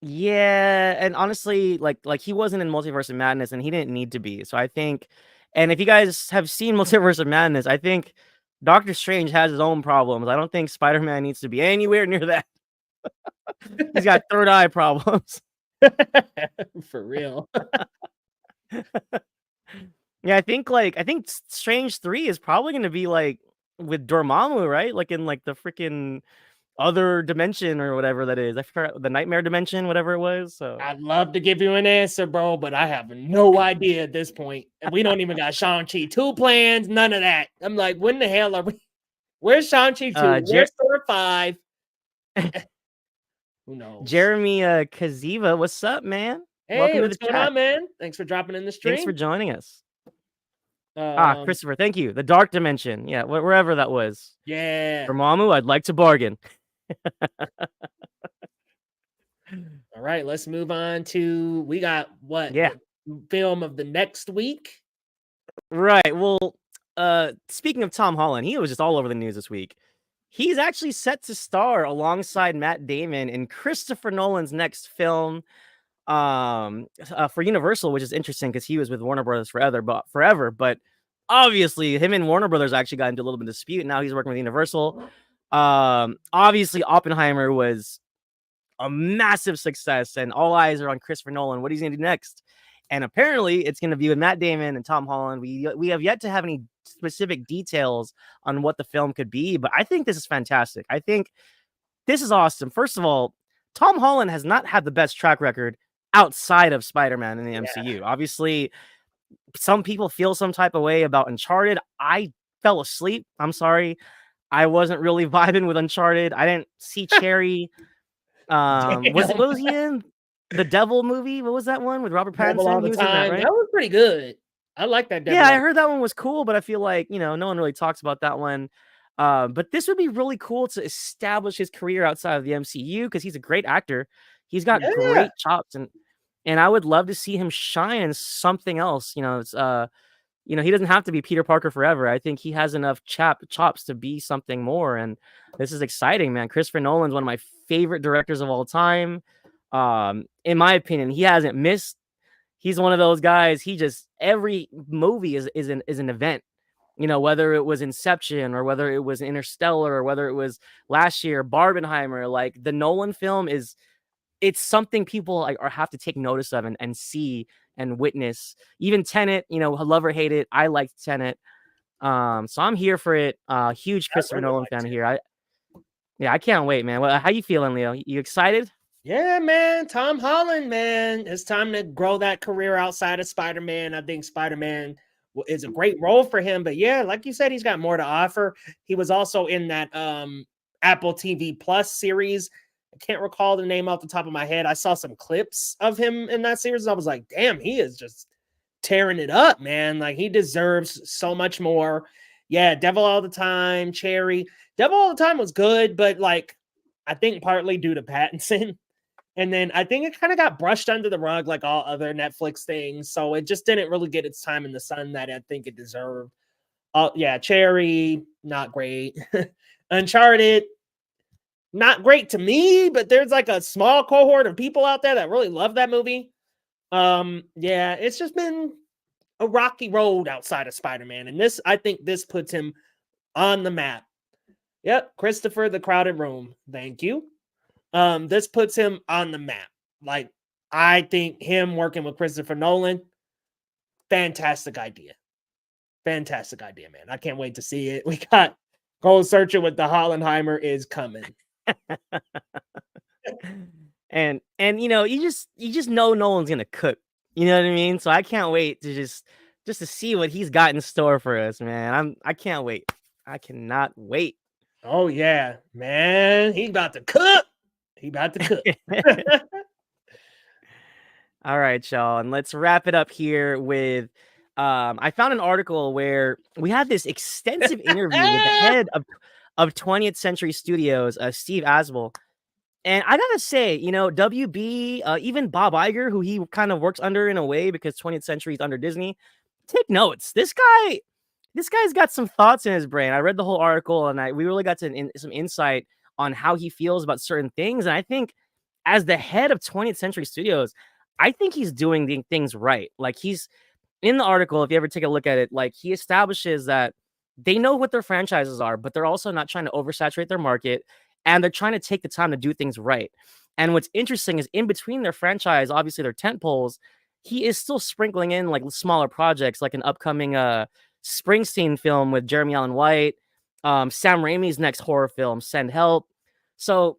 Speaker 2: Yeah, and honestly, like he wasn't in Multiverse of Madness, and he didn't need to be. So I think, and if you guys have seen Multiverse of Madness, I think Doctor Strange has his own problems. I don't think Spider-Man needs to be anywhere near that. He's got third eye problems.
Speaker 1: For real.
Speaker 2: Yeah, I think Strange 3 is probably gonna be like with Dormammu, right? Like in like the freaking other dimension or whatever that is. I forgot the nightmare dimension, whatever it was. So
Speaker 1: I'd love to give you an answer, bro, but I have no idea at this point. And we don't even got Shang-Chi 2 plans, none of that. I'm like, when the hell are we? Where's Shang-Chi 2? Where's Thor 5? Who knows?
Speaker 2: Jeremy Kaziva, what's up, man?
Speaker 1: Hey,
Speaker 2: Welcome to
Speaker 1: what's
Speaker 2: the
Speaker 1: going
Speaker 2: chat.
Speaker 1: on, man? Thanks for dropping in the stream.
Speaker 2: Thanks for joining us. Christopher, thank you. The dark dimension. Yeah, wherever that was.
Speaker 1: Yeah.
Speaker 2: Dormammu, I'd like to bargain.
Speaker 1: All right, let's move on to we got what?
Speaker 2: Yeah.
Speaker 1: Film of the next week.
Speaker 2: Right. Well, speaking of Tom Holland, he was just all over the news this week. He's actually set to star alongside Matt Damon in Christopher Nolan's next film for Universal, which is interesting because he was with Warner Brothers forever, but obviously him and Warner Brothers actually got into a little bit of dispute, and now he's working with Universal. Obviously Oppenheimer was a massive success, and all eyes are on Christopher Nolan. What he's gonna do next? And apparently it's gonna be with Matt Damon and Tom Holland. We have yet to have any specific details on what the film could be, but I think this is fantastic. I think this is awesome. First of all, Tom Holland has not had the best track record outside of Spider-Man in the MCU. Obviously, some people feel some type of way about Uncharted. I fell asleep. I'm sorry. I wasn't really vibing with Uncharted. I didn't see Cherry. What was he in? The Devil movie? What was that one with Robert Pattinson? He was in that, right?
Speaker 1: That was pretty good. I like that.
Speaker 2: Yeah, I heard that one was cool, but I feel like, no one really talks about that one. But this would be really cool to establish his career outside of the MCU because he's a great actor. He's got great chops, and I would love to see him shine in something else. It's he doesn't have to be Peter Parker forever. I think he has enough chops to be something more, and this is exciting, man. Christopher Nolan's one of my favorite directors of all time. In my opinion, he hasn't missed. He's one of those guys. He just every movie is an event. Whether it was Inception or whether it was Interstellar or whether it was last year Barbenheimer, like the Nolan film it's something people have to take notice of and see and witness. Even Tenet, love or hate it, I liked Tenet. So I'm here for it. Huge Christopher Nolan fan here. I can't wait, man. How you feeling, Leo? You excited?
Speaker 1: Yeah, man. Tom Holland, man. It's time to grow that career outside of Spider-Man. I think Spider-Man is a great role for him. But yeah, like you said, he's got more to offer. He was also in that Apple TV Plus series. I can't recall the name off the top of my head. I saw some clips of him in that series. And I was like, damn, he is just tearing it up, man. Like he deserves so much more. Yeah, Devil All the Time, Cherry. Devil All the Time was good, but like I think partly due to Pattinson. And then I think it kind of got brushed under the rug like all other Netflix things. So it just didn't really get its time in the sun that I think it deserved. Yeah, Cherry, not great. Uncharted, not great to me, but there's like a small cohort of people out there that really love that movie. Yeah, it's just been a rocky road outside of Spider-Man. And I think this puts him on the map. Yep, Christopher, the Crowded Room. Thank you. This puts him on the map. Like, I think him working with Christopher Nolan, fantastic idea. Fantastic idea, man. I can't wait to see it. We got Gold Searcher with the Hollenheimer is coming.
Speaker 2: and you just know Nolan's gonna cook. You know what I mean? So I can't wait to just to see what he's got in store for us, man. I can't wait. I cannot wait.
Speaker 1: Oh yeah, man. He's about to cook. He about to cook.
Speaker 2: All right, y'all. And let's wrap it up here with I found an article where we had this extensive interview with the head of 20th Century Studios, Steve Asbel. And I gotta say, WB, even Bob Iger, who he kind of works under in a way because 20th Century is under Disney, take notes. This guy's got some thoughts in his brain. I read the whole article and we really got some insight on how he feels about certain things. And I think as the head of 20th Century Studios, I think he's doing the things right. Like, he's in the article, if you ever take a look at it, like, he establishes that they know what their franchises are, but they're also not trying to oversaturate their market, and they're trying to take the time to do things right. And what's interesting is in between their franchise, obviously their tent poles, he is still sprinkling in like smaller projects, like an upcoming Springsteen film with Jeremy Allen White, Sam Raimi's next horror film, Send Help. So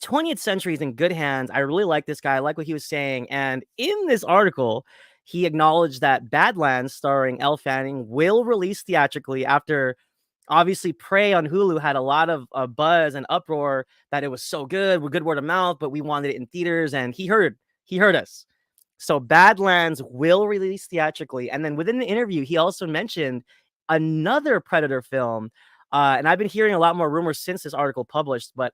Speaker 2: 20th Century is in good hands. I really like this guy. I like what he was saying. And in this article, he acknowledged that Badlands, starring Elle Fanning, will release theatrically after obviously Prey on Hulu had a lot of buzz and uproar that it was so good, with good word of mouth, but we wanted it in theaters, and he heard us. So Badlands will release theatrically. And then within the interview, he also mentioned another Predator film. And I've been hearing a lot more rumors since this article published, but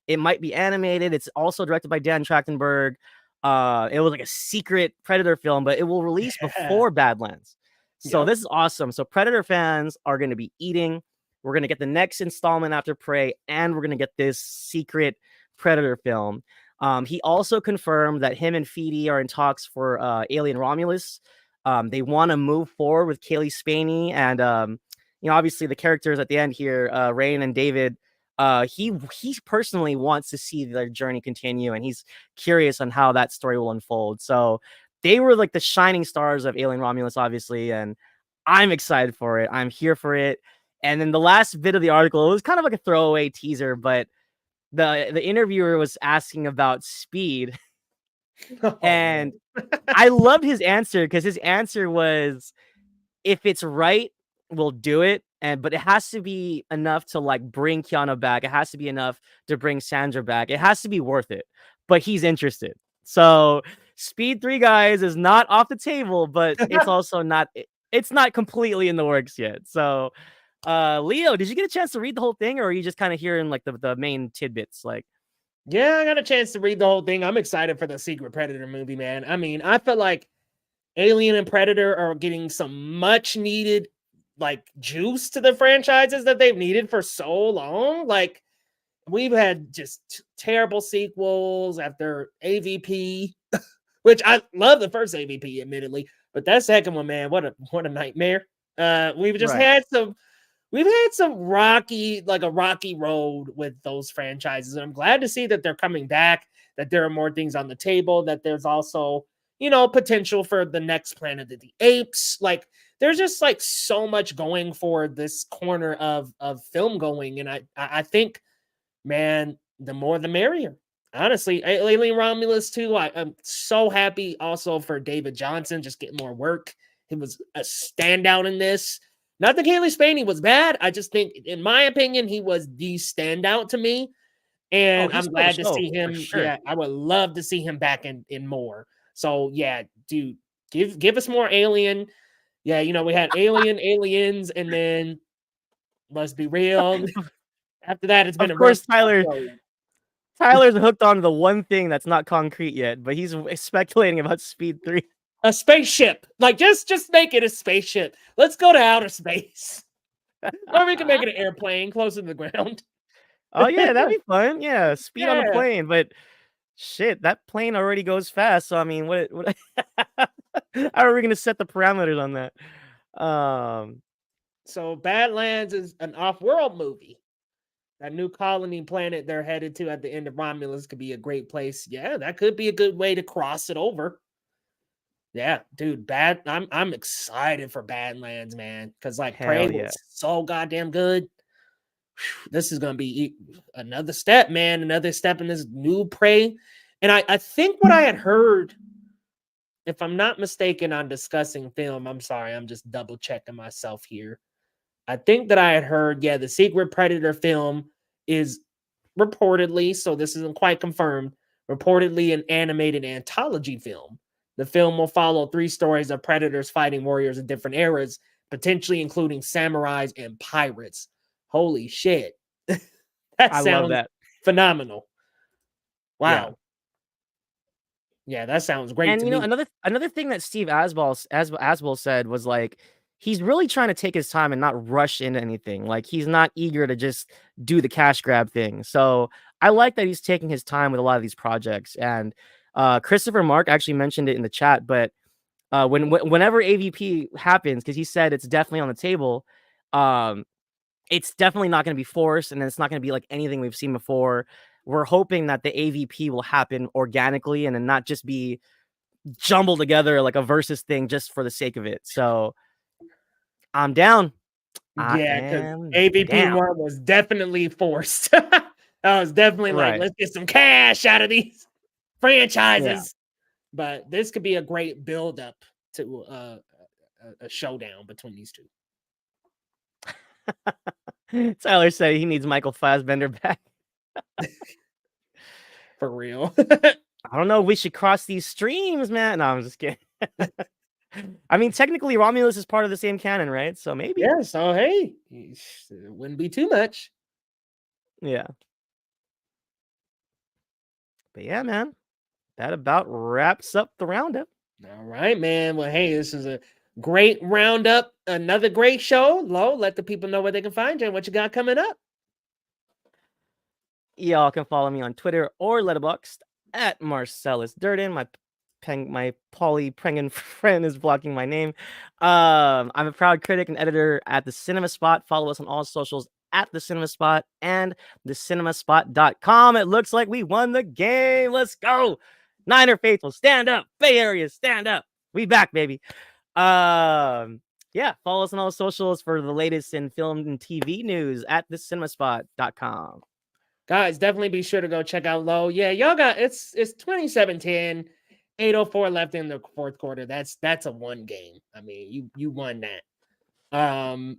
Speaker 2: it might be animated. It's also directed by Dan Trachtenberg. It was like a secret Predator film, but it will release before Badlands. So this is awesome. So Predator fans are going to be eating. We're going to get the next installment after Prey, and we're going to get this secret Predator film. He also confirmed that him and Feedy are in talks for Alien Romulus. They want to move forward with Kaylee Spaney, and obviously the characters at the end here, Rain and David. He personally wants to see their journey continue, and he's curious on how that story will unfold. So they were like the shining stars of Alien Romulus, obviously, and I'm excited for it. I'm here for it. And then the last bit of the article, it was kind of like a throwaway teaser, but the interviewer was asking about Speed. And I loved his answer, because his answer was, if it's right, we'll do it. But it has to be enough to like bring Keanu back. It has to be enough to bring Sandra back. It has to be worth it. But he's interested. So Speed 3, guys, is not off the table, but it's also not, it's not completely in the works yet. So Leo, did you get a chance to read the whole thing, or are you just kind of hearing like the main tidbits? Like,
Speaker 1: yeah, I got a chance to read the whole thing. I'm excited for the Secret Predator movie, man. I mean, I feel like Alien and Predator are getting some much needed like juice to the franchises that they've needed for so long. Like, we've had just terrible sequels after AVP, which I love the first AVP, admittedly, but that second one, man, what a nightmare. We've just had some rocky road with those franchises, and I'm glad to see that they're coming back, that there are more things on the table, that there's also, potential for the next Planet of the Apes. Like, there's just like so much going for this corner of film going, and I think, man, the more the merrier. Honestly, Alien Romulus too. I'm so happy also for David Johnson just getting more work. He was a standout in this. Not that Kaylee Spaney was bad. I just think, in my opinion, he was the standout to me. And I'm glad to see him. Sure. Yeah, I would love to see him back in more. So yeah, dude, give us more Alien. Yeah, we had Aliens, and then let's be real. After that, it's been
Speaker 2: of course, Tyler's hooked on the one thing that's not concrete yet, but he's speculating about Speed 3.
Speaker 1: A spaceship. Like, just make it a spaceship. Let's go to outer space. Or we can make it an airplane closer to the ground.
Speaker 2: Oh yeah, that'd be fun. Yeah, Speed on a plane, but shit, that plane already goes fast. So I mean, what how are we gonna set the parameters on that?
Speaker 1: So Badlands is an off-world movie. That new colony planet they're headed to at the end of Romulus could be a great place. Yeah, that could be a good way to cross it over. Yeah, dude, I'm excited for Badlands, man, because like Prey was so goddamn good. This is gonna be another step, man. Another step in this new Prey. And I think what I had heard, if I'm not mistaken on discussing film, I'm sorry, I'm just double checking myself here. I think that I had heard, the Secret Predator film is reportedly, so this isn't quite confirmed, reportedly an animated anthology film. The film will follow 3 stories of predators fighting warriors in different eras, potentially including samurais and pirates. Holy shit. I love that. Phenomenal. Wow. Yeah, that sounds great.
Speaker 2: And another thing that Steve Asbell said was like, he's really trying to take his time and not rush into anything. Like, he's not eager to just do the cash grab thing. So I like that he's taking his time with a lot of these projects. And Christopher Mark actually mentioned it in the chat, but whenever AVP happens, because he said it's definitely on the table, it's definitely not going to be forced, and it's not going to be like anything we've seen before. We're hoping that the AVP will happen organically and then not just be jumbled together like a versus thing just for the sake of it. So I'm down. I
Speaker 1: Yeah, because
Speaker 2: am
Speaker 1: AVP
Speaker 2: down.
Speaker 1: 1 was definitely forced. That was definitely like,
Speaker 2: Right.
Speaker 1: let's get some cash out of these
Speaker 2: Yeah.
Speaker 1: franchises. But this could be a great build up to a showdown between these two.
Speaker 2: Tyler said he needs Michael Fassbender back.
Speaker 1: For real.
Speaker 2: I don't know. We should cross these streams, man. No, I'm just kidding. I mean, technically, Romulus is part of the same canon, right? So maybe.
Speaker 1: Yeah, so hey, it wouldn't be too much.
Speaker 2: Yeah. But yeah, man, that about wraps up the roundup.
Speaker 1: All right, man. Well, hey, this is a great roundup. Another great show. Lo, let the people know where they can find you and what you got coming up.
Speaker 2: Y'all can follow me on Twitter or Letterboxd at Marcellus Durden. My Polly Prengan friend is blocking my name. I'm a proud critic and editor at The Cinema Spot. Follow us on all socials at The Cinema Spot and thecinemasspot.com. It looks like we won the game. Let's go. Niner Faithful, stand up. Bay Area, stand up. We back, baby. Yeah, follow us on all socials for the latest in film and TV news at thecinemasspot.com.
Speaker 1: Guys, definitely be sure to go check out Low. Yeah, y'all got it's 27-10, 8:04 left in the fourth quarter. That's a one game. I mean, you won that.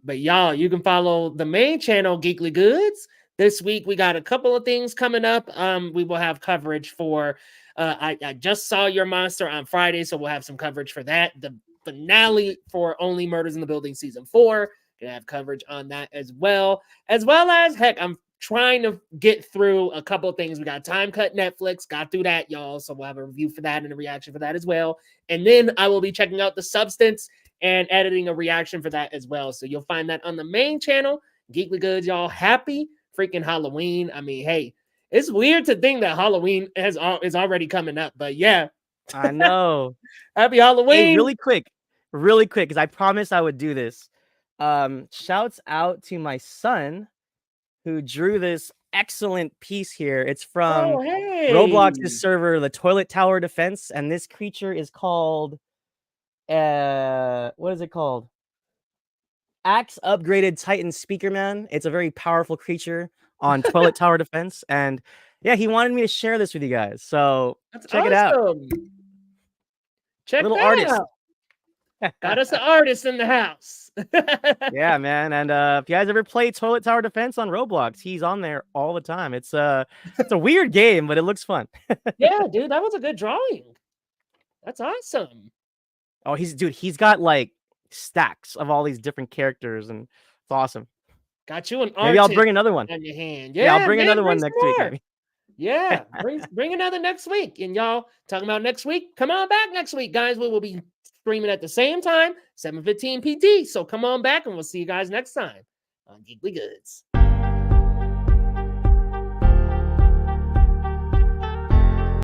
Speaker 1: But y'all, you can follow the main channel, Geekly Goods. This week we got a couple of things coming up. We will have coverage for I just saw Your Monster on Friday, so we'll have some coverage for that. The finale for Only Murders in the Building season 4. Gonna have coverage on that as well as heck, I'm trying to get through a couple of things. We got Time Cut Netflix, got through that, y'all. So we'll have a review for that and a reaction for that as well. And then I will be checking out The Substance and editing a reaction for that as well. So you'll find that on the main channel, Geekly Goods, y'all. Happy freaking Halloween. I mean, hey, it's weird to think that Halloween is already coming up, but yeah.
Speaker 2: I know.
Speaker 1: Happy Halloween.
Speaker 2: Hey, really quick, because I promised I would do this. Shouts out to my son who drew this excellent piece here. It's from Roblox's server, the Toilet Tower Defense, and this creature is called what is it called? Axe Upgraded Titan Speakerman. It's a very powerful creature on Toilet Tower Defense, and yeah, he wanted me to share this with you guys. So check it out.
Speaker 1: Check
Speaker 2: Little
Speaker 1: that
Speaker 2: artist.
Speaker 1: out. Got us an artist in the house.
Speaker 2: Yeah, man. And if you guys ever play Toilet Tower Defense on Roblox, he's on there all the time. It's a weird game, but it looks fun.
Speaker 1: Yeah, dude, that was a good drawing. That's awesome.
Speaker 2: Oh, he's got like stacks of all these different characters, and it's awesome.
Speaker 1: Got you an artist.
Speaker 2: Maybe I'll bring another one
Speaker 1: on your hand.
Speaker 2: Yeah, I'll bring another one next week. Maybe.
Speaker 1: Yeah, bring another next week. And y'all talking about next week? Come on back next week, guys. We will be streaming at the same time, 7:15 PT. So come on back, and we'll see you guys next time on Geekly Goods.